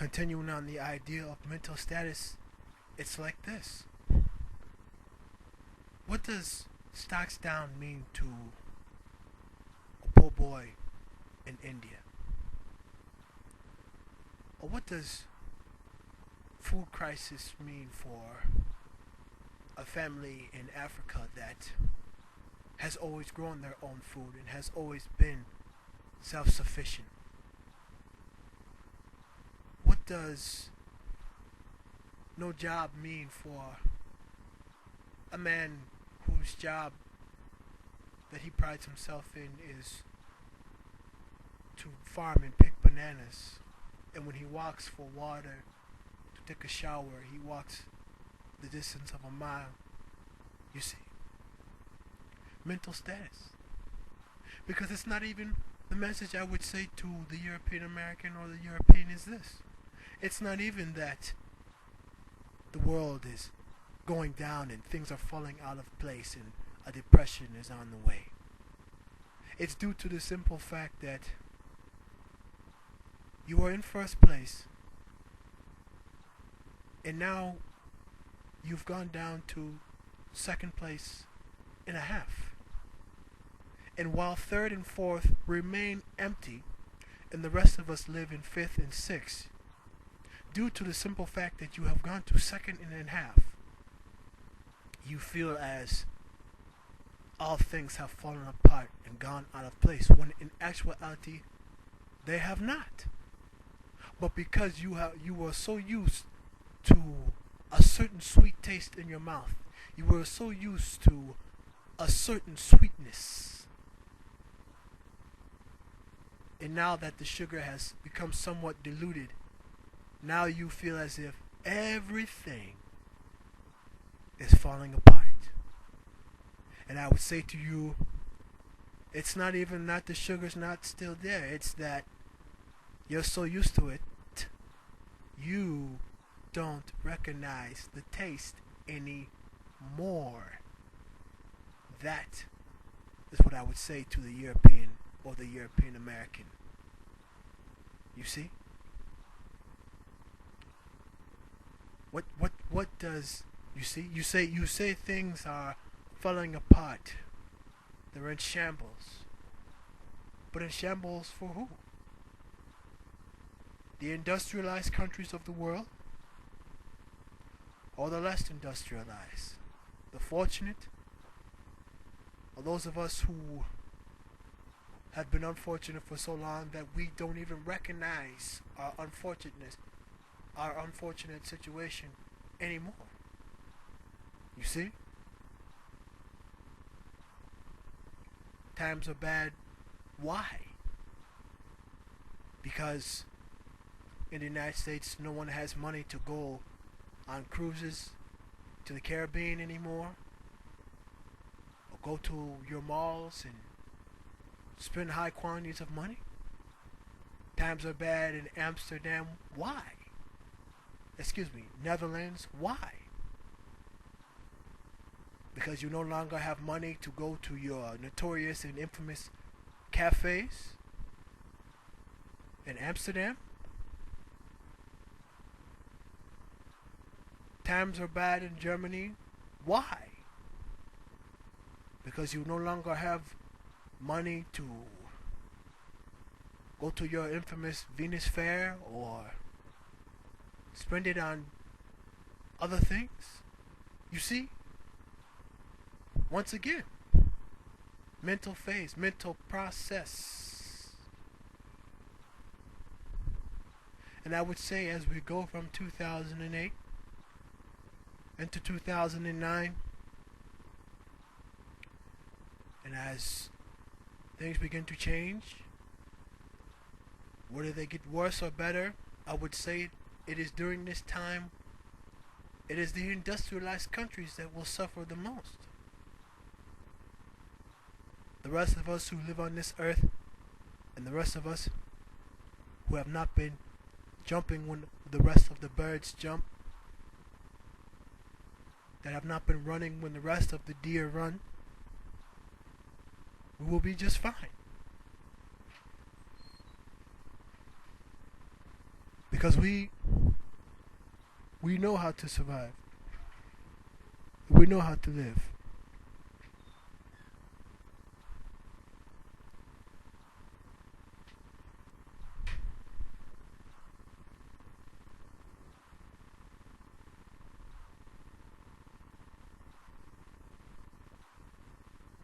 Continuing on the idea of mental status, it's like this. What does stocks down mean to a poor boy in India? Or what does food crisis mean for a family in Africa that has always grown their own food and has always been self-sufficient? What does no job mean for a man whose job that he prides himself in is to farm and pick bananas, and when he walks for water to take a shower, he walks the distance of a mile? You see? Mental status. Because it's not even the message I would say to the European American or the European is this. It's not even that the world is going down and things are falling out of place and a depression is on the way. It's due to the simple fact that you are in first place and now you've gone down to second place and a half. And while third and fourth remain empty and the rest of us live in fifth and sixth, due to the simple fact that you have gone to second and a half, you feel as all things have fallen apart and gone out of place, when in actuality they have not. But because you were so used to a certain sweet taste in your mouth, you were so used to a certain sweetness, and now that the sugar has become somewhat diluted, now you feel as if everything is falling apart. And I would say to you, it's not even that the sugar's not still there, it's that you're so used to it, you don't recognize the taste anymore. That is what I would say to the European or the European American. You see? What does you see? You say things are falling apart. They're in shambles. But in shambles for who? The industrialized countries of the world? Or the less industrialized? The fortunate? Or those of us who have been unfortunate for so long that we don't even recognize our unfortunateness, our unfortunate situation anymore? You see? Times are bad. Why? Because in the United States, no one has money to go on cruises to the Caribbean anymore, or go to your malls and spend high quantities of money. Times are bad in Amsterdam. Why? Excuse me, Netherlands. Why? Because you no longer have money to go to your notorious and infamous cafes in Amsterdam. Times are bad in Germany. Why? Because you no longer have money to go to your infamous Venus Fair or spend it on other things. You see? Once again, mental phase, mental process. And I would say as we go from 2008 into 2009, and as things begin to change, whether they get worse or better, I would say it is during this time, it is the industrialized countries that will suffer the most. The rest of us who live on this earth, and the rest of us who have not been jumping when the rest of the birds jump, that have not been running when the rest of the deer run, we will be just fine. Because we We know how to survive. We know how to live.